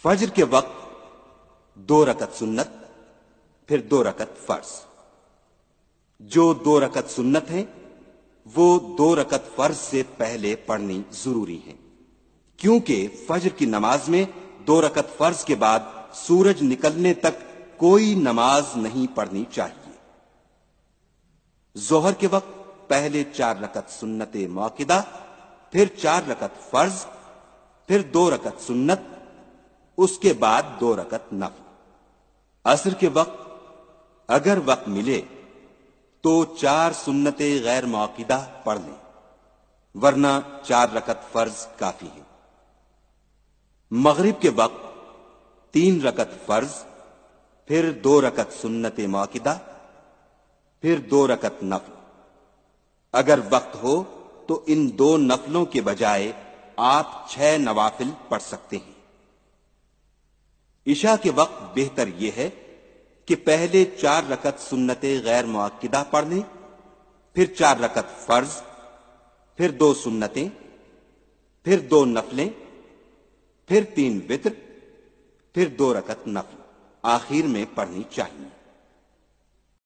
فجر کے وقت 2 رکعت سنت، پھر 2 رکعت فرض۔ جو 2 رکعت سنت ہیں وہ 2 رکعت فرض سے پہلے پڑھنی ضروری ہے، کیونکہ فجر کی نماز میں 2 رکعت فرض کے بعد سورج نکلنے تک کوئی نماز نہیں پڑھنی چاہیے۔ ظہر کے وقت پہلے 4 رکعت سنت موقدہ، پھر 4 رکعت فرض، پھر 2 رکعت سنت، اس کے بعد 2 رکعت نفل۔ عصر کے وقت اگر وقت ملے تو 4 سنت غیر موقدہ پڑھ لیں، ورنہ 4 رکعت فرض کافی ہے۔ مغرب کے وقت 3 رکعت فرض، پھر 2 رکعت سنت موقدہ، پھر 2 رکعت نفل۔ اگر وقت ہو تو ان 2 نفلوں کے بجائے آپ 6 نوافل پڑھ سکتے ہیں۔ عشاء کے وقت بہتر یہ ہے کہ پہلے 4 رکعت سنت غیر موقدہ پڑھ لیں، پھر 4 رکعت فرض، پھر 2 سنتیں، پھر 2 نفلیں، پھر 3 وتر، پھر 2 رکعت نفل آخر میں پڑھنی چاہیے۔